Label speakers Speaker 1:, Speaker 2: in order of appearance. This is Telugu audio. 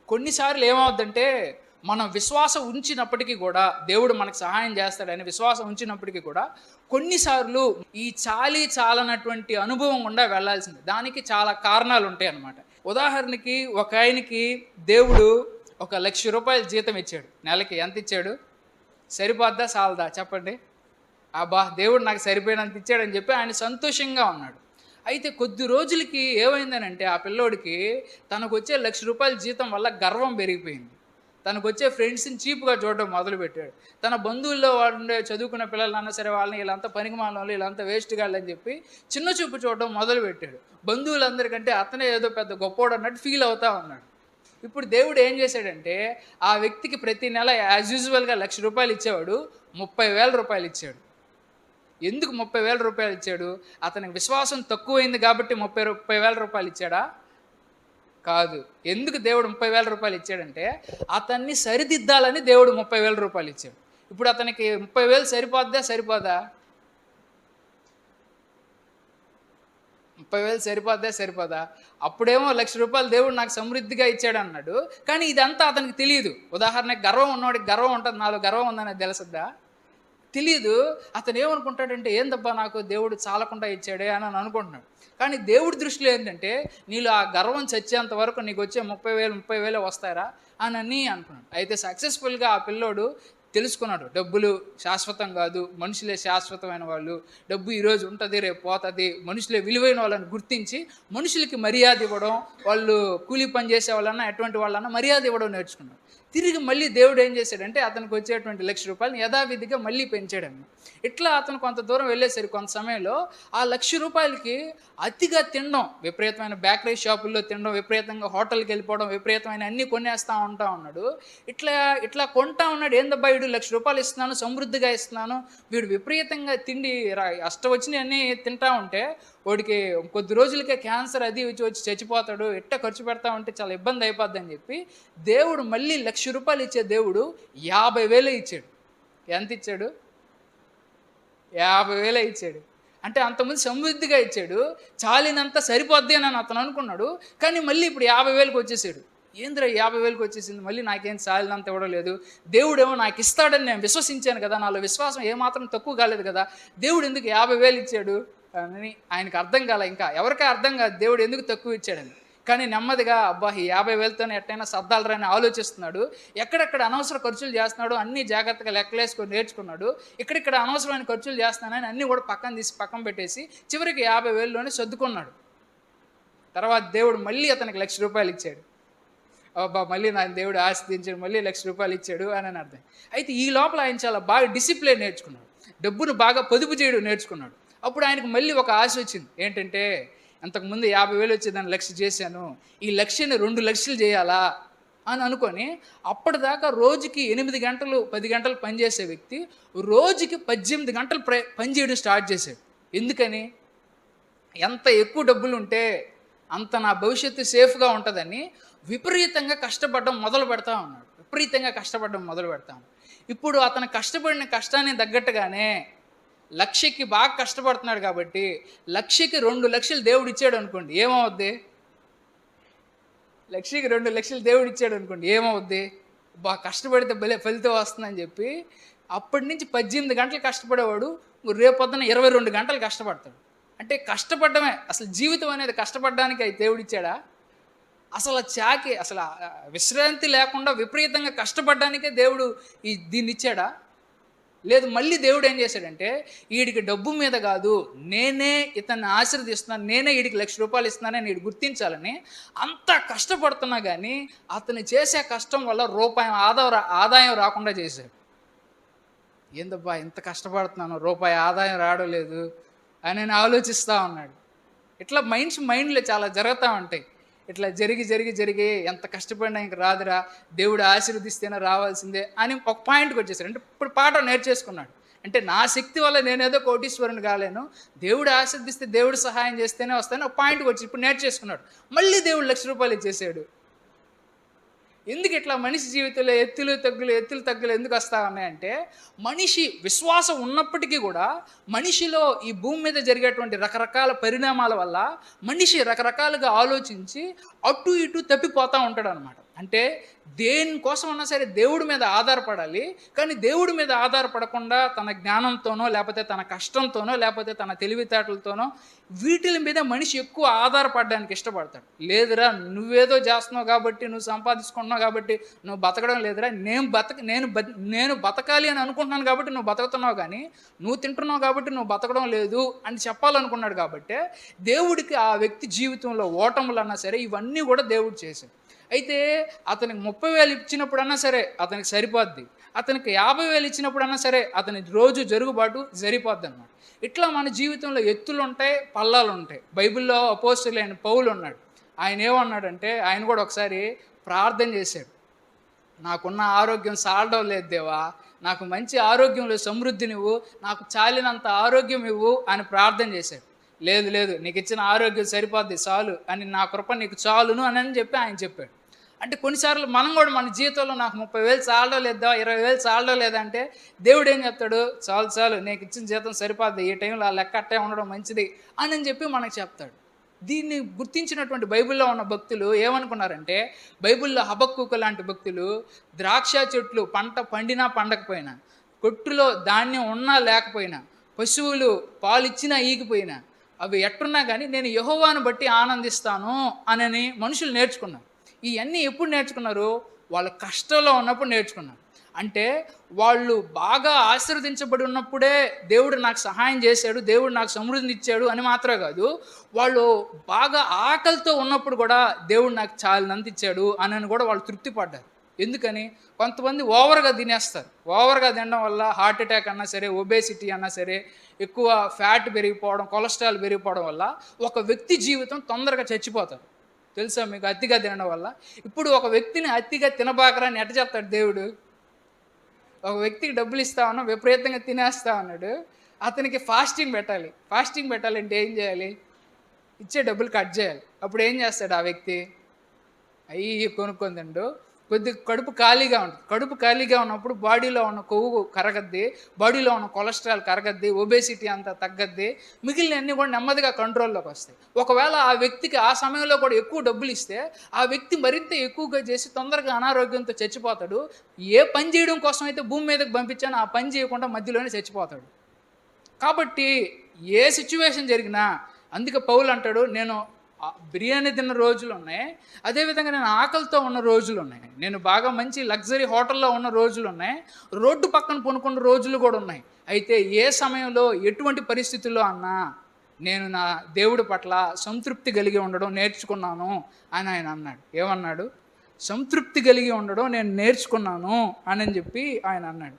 Speaker 1: కొన్నిసార్లు ఏమవుద్దంటే, మనం విశ్వాసం ఉంచినప్పటికీ కూడా దేవుడు మనకు సహాయం చేస్తాడని విశ్వాసం ఉంచినప్పటికీ కూడా కొన్నిసార్లు ఈ చాలీ చాలనటువంటి అనుభవం గుండా వెళ్ళాల్సింది. దానికి చాలా కారణాలు ఉంటాయన్నమాట. ఉదాహరణకి ఒక ఆయనకి దేవుడు ఒక ₹1,00,000 జీతం ఇచ్చాడు. నెలకి ఎంత ఇచ్చాడు? సరిపోద్దా? సాలదా? చెప్పండి. అబ్బా! దేవుడు నాకు సరిపోయినంత ఇచ్చాడని చెప్పి ఆయన సంతోషంగా ఉన్నాడు. అయితే కొద్ది రోజులకి ఏమైందనంటే ఆ పిల్లోడికి తనకొచ్చే ₹1,00,000 జీతం వల్ల గర్వం పెరిగిపోయింది. తనకొచ్చే ఫ్రెండ్స్‌ని చీప్‌గా చూడడం మొదలుపెట్టాడు. తన బంధువుల్లో ఉండే చదువుకున్న పిల్లలన్నా సరే వాళ్ళని వీళ్ళంతా పనికిమాలినోళ్ళు, వీళ్ళంతా వేస్ట్ గాళ్ళని చెప్పి చిన్న చూపు చూడడం మొదలుపెట్టాడు. బంధువులందరికంటే అతనే ఏదో పెద్ద గొప్పోడు అన్నట్టు ఫీల్ అవుతా ఉన్నాడు. ఇప్పుడు దేవుడు ఏం చేశాడంటే ఆ వ్యక్తికి ప్రతి నెల యాజ్ యూజువల్‌గా ₹1,00,000 ఇచ్చేవాడు, ₹30,000 ఇచ్చాడు. ఎందుకు ₹30,000 ఇచ్చాడు? అతనికి విశ్వాసం తక్కువైంది కాబట్టి ₹30,000 ఇచ్చాడా? కాదు. ఎందుకు దేవుడు ₹30,000 ఇచ్చాడంటే, అతన్ని సరిదిద్దాలని దేవుడు ₹30,000 ఇచ్చాడు. ఇప్పుడు అతనికి 30,000 సరిపోద్దా? సరిపోదా? 30,000 సరిపోద్దా? సరిపోదా? అప్పుడేమో ₹1,00,000 దేవుడు నాకు సమృద్ధిగా ఇచ్చాడన్నాడు. కానీ ఇదంతా అతనికి తెలీదు. ఉదాహరణకి గర్వం ఉన్నోడికి గర్వం ఉంటది. నాలో గర్వం ఉందనేది తెలుసుద్దా? తెలీదు. అతనేమనుకుంటాడంటే, ఏందబ్బా నాకు దేవుడు చాలకుండా ఇచ్చాడే అని అనుకుంటున్నాడు. కానీ దేవుడి దృష్టిలో ఏంటంటే, నీలో ఆ గర్వం చచ్చేంత వరకు నీకొచ్చే 30,000 వస్తాయరా అని అనుకున్నాడు. అయితే సక్సెస్‌ఫుల్‌గా ఆ పిల్లోడు తెలుసుకున్నాడు. డబ్బులు శాశ్వతం కాదు, మనుషులే శాశ్వతమైన వాళ్ళు. డబ్బు ఈరోజు ఉంటది, రేపు పోతది. మనుషులే విలువైన వాళ్ళని గుర్తించి, మనుషులకి మర్యాద ఇవ్వడం, వాళ్ళు కూలి పని చేసే వాళ్ళన్నా, ఎటువంటి వాళ్ళన్నా మర్యాద ఇవ్వడం నేర్చుకున్నాడు. తిరిగి మళ్ళీ దేవుడు ఏం చేశాడంటే, అతనికి వచ్చేటువంటి ₹1,00,000 యథావిధిగా మళ్ళీ పెంచాడన్నమాట. ఇట్లా అతను కొంత దూరం వెళ్ళేసరికి కొంత సమయంలో ఆ ₹1,00,000కి అతిగా తినడం, విపరీతమైన బేకరీ షాపుల్లో తినడం, విపరీతంగా హోటల్‌కి వెళ్ళిపోవడం, విపరీతమైన అన్నీ కొనేస్తా ఉంటా ఉన్నాడు. ఇట్లా ఇట్లా కొంటా ఉన్నాడు. ఏందబ్బా వీడు ₹1,00,000 ఇస్తున్నాను, సమృద్ధిగా ఇస్తున్నాను, వీడు విపరీతంగా తిండి అష్టవచ్చినయన్నీ తింటా ఉంటే వాడికి కొద్ది రోజులకే క్యాన్సర్ అది వచ్చి చచ్చిపోతాడు, ఎట్టా ఖర్చు పెడతా ఉంటే చాలా ఇబ్బంది అయిపోద్దని చెప్పి దేవుడు మళ్ళీ ₹1,00,000 ఇచ్చే దేవుడు 50,000 ఇచ్చాడు. ఎంత ఇచ్చాడు? 50,000 ఇచ్చాడు. అంటే అంతకుముందు సమృద్ధిగా ఇచ్చాడు. చాలినంత సరిపోద్ది అని అతను అనుకున్నాడు. కానీ మళ్ళీ ఇప్పుడు 50,000కి వచ్చేసాడు. ఏందిరా 50,000కి వచ్చేసింది, మళ్ళీ నాకేం చాలినంత ఇవ్వడం లేదు. దేవుడేమో నాకు ఇస్తాడని నేను విశ్వసించాను కదా, నాలో విశ్వాసం ఏమాత్రం తక్కువ కాలేదు కదా, దేవుడు ఎందుకు 50,000 ఇచ్చాడు అని ఆయనకు అర్థం కాల. ఇంకా ఎవరికీ అర్థం కాదు దేవుడు ఎందుకు తక్కువ ఇచ్చాడని. కానీ నెమ్మదిగా అబ్బా ఈ 50,000తోనే ఎట్టయినా సర్దాలరని ఆలోచిస్తున్నాడు. ఎక్కడెక్కడ అనవసర ఖర్చులు చేస్తున్నాడు అన్నీ జాగ్రత్తగా లెక్కలేసుకొని నేర్చుకున్నాడు. ఇక్కడిక్కడ అనవసరమైన ఖర్చులు చేస్తున్నానని అన్నీ కూడా పక్కన తీసి పక్కన పెట్టేసి చివరికి 50,000లోనే సర్దుకున్నాడు. తర్వాత దేవుడు మళ్ళీ అతనికి ₹1,00,000 ఇచ్చాడు. అబ్బా మళ్ళీ నా దేవుడు ఆశీర్వదించాడు, మళ్ళీ ₹1,00,000 ఇచ్చాడు అని అర్థం. అయితే ఈ లోపల ఆయన చాలా బాగా డిసిప్లిన్ నేర్చుకున్నాడు. డబ్బును బాగా పొదుపు చేయడం నేర్చుకున్నాడు. అప్పుడు ఆయనకు మళ్ళీ ఒక ఆశ వచ్చింది. ఏంటంటే, అంతకుముందు 50,000 వచ్చేదాన్ని 1,00,000 చేశాను, ఈ 1,00,000ని 2,00,000 చేయాలా అని అనుకొని అప్పటిదాకా రోజుకి 8 గంటలు 10 గంటలు పనిచేసే వ్యక్తి రోజుకి 18 గంటలు పని చేయడం స్టార్ట్ చేశాడు. ఎందుకని? ఎంత ఎక్కువ డబ్బులు ఉంటే అంత నా భవిష్యత్తు సేఫ్గా ఉంటుందని విపరీతంగా కష్టపడడం మొదలు పెడతా ఉన్నాడు. ఇప్పుడు అతను కష్టపడిన కష్టానికి తగ్గట్టుగానే 1,00,000కి బాగా కష్టపడుతున్నాడు కాబట్టి 1,00,000కి 2,00,000 దేవుడు ఇచ్చాడు అనుకోండి, ఏమవుద్ది? 1,00,000కి 2,00,000 దేవుడు ఇచ్చాడు అనుకోండి, ఏమవుద్ది? బాగా కష్టపడితే భలే ఫలితం వస్తుందని చెప్పి అప్పటి నుంచి 18 గంటలు కష్టపడేవాడు రేపొద్దున 22 గంటలు కష్టపడతాడు. అంటే కష్టపడమే అసలు జీవితం అనేది. కష్టపడడానికి దేవుడు ఇచ్చాడా? అసలు విశ్రాంతి లేకుండా విపరీతంగా కష్టపడడానికే దేవుడు దీన్ని ఇచ్చాడా? లేదు. మళ్ళీ దేవుడు ఏం చేశాడంటే, వీడికి డబ్బు మీద కాదు, నేనే ఇతన్ని ఆశీర్వదిస్తున్నాను, నేనే వీడికి ₹1,00,000 ఇస్తున్నానని వీడు గుర్తించాలని అంత కష్టపడుతున్నా కానీ అతను చేసే కష్టం వల్ల రూపాయి ఆదాయం రాకుండా చేశాడు. ఏందబ్బా ఇంత కష్టపడుతున్నాను, రూపాయి ఆదాయం రావడం లేదు అని నేను ఆలోచిస్తూ ఉన్నాడు. ఇట్లా మైండ్లో చాలా జరుగుతూ ఉంటాయి. ఇట్లా జరిగి ఎంత కష్టపడినా ఇంక రాదురా, దేవుడు ఆశీర్వదిస్తేనే రావాల్సిందే అని ఒక పాయింట్కి వచ్చేసాడు. అంటే ఇప్పుడు పాఠం నేర్చేసుకున్నాడు. అంటే నా శక్తి వల్ల నేనేదో కోటీశ్వరుని కాలేను, దేవుడు ఆశీర్దిస్తే దేవుడు సహాయం చేస్తేనే వస్తాను ఒక పాయింట్కి వచ్చి ఇప్పుడు నేర్చేసుకున్నాడు. మళ్ళీ దేవుడు ₹1,00,000 ఇచ్చేసాడు. ఎందుకు ఇట్లా మనిషి జీవితంలో ఎత్తులు తగ్గులు ఎందుకు వస్తూ ఉన్నాయంటే, మనిషి విశ్వాసం ఉన్నప్పటికీ కూడా మనిషిలో ఈ భూమి మీద జరిగేటువంటి రకరకాల పరిణామాల వల్ల మనిషి రకరకాలుగా ఆలోచించి అటు ఇటు తప్పిపోతూ ఉంటాడు అనమాట. అంటే దేనికోసం అన్నా సరే దేవుడి మీద ఆధారపడాలి. కానీ దేవుడి మీద ఆధారపడకుండా తన జ్ఞానంతోనో, లేపోతే తన కష్టంతోనో, లేపోతే తన తెలివితేటలతోనో వీటిల మీద మనిషి ఎక్కువ ఆధారపడడానికి ఇష్టపడతాడు. లేదురా నువ్వేదో చేస్తున్నావు కాబట్టి, నువ్వు సంపాదించుకుంటున్నావు కాబట్టి నువ్వు బతకడం లేదురా, నేను బతకాలి అని అనుకుంటున్నాను కాబట్టి నువ్వు బతుకుతున్నావు, కానీ నువ్వు తింటున్నావు కాబట్టి నువ్వు బతకడం లేదు అని చెప్పాలనుకున్నాడు. కాబట్టి దేవుడికి ఆ వ్యక్తి జీవితంలో ఓటములన్నా సరే ఇవన్నీ కూడా దేవుడు చేశాడు. అయితే అతనికి 30,000 ఇచ్చినప్పుడన్నా సరే అతనికి సరిపోద్ది, అతనికి 50,000 ఇచ్చినప్పుడన్నా సరే అతని రోజు జరుగుబాటు సరిపోద్ది అన్నమాట. ఇట్లా మన జీవితంలో ఎత్తులు ఉంటాయి, పల్లాలు ఉంటాయి. బైబిల్లో అపోస్తలుడైన పౌలు ఉన్నాడు. ఆయన ఏమన్నాడంటే, ఆయన కూడా ఒకసారి ప్రార్థన చేశాడు. నాకున్న ఆరోగ్యం సాలడం లేదు దేవా, నాకు మంచి ఆరోగ్యంలో సమృద్ధినివ్వు, నాకు చాలినంత ఆరోగ్యం ఇవ్వు అని ప్రార్థన చేశాడు. లేదు లేదు నీకు ఇచ్చిన ఆరోగ్యం సరిపోద్ది చాలు అని, నా కృప నీకు చాలును అని చెప్పి ఆయన చెప్పాడు. అంటే కొన్నిసార్లు మనం కూడా మన జీవితంలో నాకు 30,000 చాలడం లేదా, 20,000 చాలడం లేదంటే దేవుడు ఏం చెప్తాడు, చాలు చాలు నీకు ఇచ్చిన జీతం సరిపోద్ది, ఈ టైంలో ఆ లెక్క అట్టే ఉండడం మంచిది అని చెప్పి మనకు చెప్తాడు. దీన్ని గుర్తించినటువంటి బైబిల్లో ఉన్న భక్తులు ఏమనుకున్నారంటే, బైబిల్లో హబక్కూకు లాంటి భక్తులు ద్రాక్ష చెట్లు పంట పండినా పండకపోయినా, కొట్టులో ధాన్యం ఉన్నా లేకపోయినా, పశువులు పాలిచ్చినా ఈగిపోయినా, అవి ఎట్టున్నా కానీ నేను యెహోవాను బట్టి ఆనందిస్తాను అని మనుషులు నేర్చుకున్నారు. ఇవన్నీ ఎప్పుడు నేర్చుకున్నారు? వాళ్ళ కష్టంలో ఉన్నప్పుడు నేర్చుకున్నారు. అంటే వాళ్ళు బాగా ఆశీర్వదించబడి ఉన్నప్పుడే దేవుడు నాకు సహాయం చేశాడు, దేవుడు నాకు సమృద్ధిని ఇచ్చాడు అని మాత్రమే కాదు, వాళ్ళు బాగా ఆకలితో ఉన్నప్పుడు కూడా దేవుడు నాకు చాలినంత ఇచ్చాడు అని కూడా వాళ్ళు తృప్తి పడ్డారు. ఎందుకని? కొంతమంది ఓవర్గా తినేస్తారు. ఓవర్గా తినడం వల్ల హార్ట్ అటాక్ అన్నా సరే, ఒబేసిటీ అన్నా సరే, ఎక్కువ ఫ్యాట్ పెరిగిపోవడం, కొలెస్ట్రాల్ పెరిగిపోవడం వల్ల ఒక వ్యక్తి జీవితం తొందరగా చచ్చిపోతారు. తెలుసా మీకు? అతిగా తినడం వల్ల. ఇప్పుడు ఒక వ్యక్తిని అతిగా తినబాకరా అని ఎట్ట చెప్తాడు దేవుడు? ఒక వ్యక్తికి డబ్బులు ఇస్తా ఉన్నాం, విపరీతంగా తినేస్తా ఉన్నాడు, అతనికి ఫాస్టింగ్ పెట్టాలి. ఫాస్టింగ్ పెట్టాలంటే ఏం చేయాలి? ఇచ్చే డబ్బులు కట్ చేయాలి. అప్పుడు ఏం చేస్తాడు ఆ వ్యక్తి? అయ్యి కొనుక్కొని తిండు, కొద్దిగా కడుపు ఖాళీగా ఉంటుంది. కడుపు ఖాళీగా ఉన్నప్పుడు బాడీలో ఉన్న కొవ్వు కరగద్ది, బాడీలో ఉన్న కొలెస్ట్రాల్ కరగద్ది, ఒబేసిటీ అంతా తగ్గద్ది, మిగిలినవన్నీ కూడా నెమ్మదిగా కంట్రోల్లోకి వస్తాయి. ఒకవేళ ఆ వ్యక్తికి ఆ సమయంలో కూడా ఎక్కువ డబ్బులు ఇస్తే ఆ వ్యక్తి మరింత ఎక్కువగా చేసి తొందరగా అనారోగ్యంతో చచ్చిపోతాడు. ఏ పని చేయడం కోసం అయితే భూమి మీదకి పంపించానో ఆ పని చేయకుండా మధ్యలోనే చచ్చిపోతాడు. కాబట్టి ఏ సిచ్యువేషన్ జరిగినా, అందుకే పౌలు అంటాడు, నేను బిర్యానీ తిన్న రోజులు ఉన్నాయి, అదేవిధంగా నేను ఆకలితో ఉన్న రోజులు ఉన్నాయి, నేను బాగా మంచి లగ్జరీ హోటల్లో ఉన్న రోజులు ఉన్నాయి, రోడ్డు పక్కన కొనుక్కున్న రోజులు కూడా ఉన్నాయి. అయితే ఏ సమయంలో ఎటువంటి పరిస్థితుల్లో అన్నా నేను నా దేవుడి పట్ల సంతృప్తి కలిగి ఉండడం నేర్చుకున్నాను అని ఆయన అన్నాడు. ఏమన్నాడు? సంతృప్తి కలిగి ఉండడం నేను నేర్చుకున్నాను అని చెప్పి ఆయన అన్నాడు.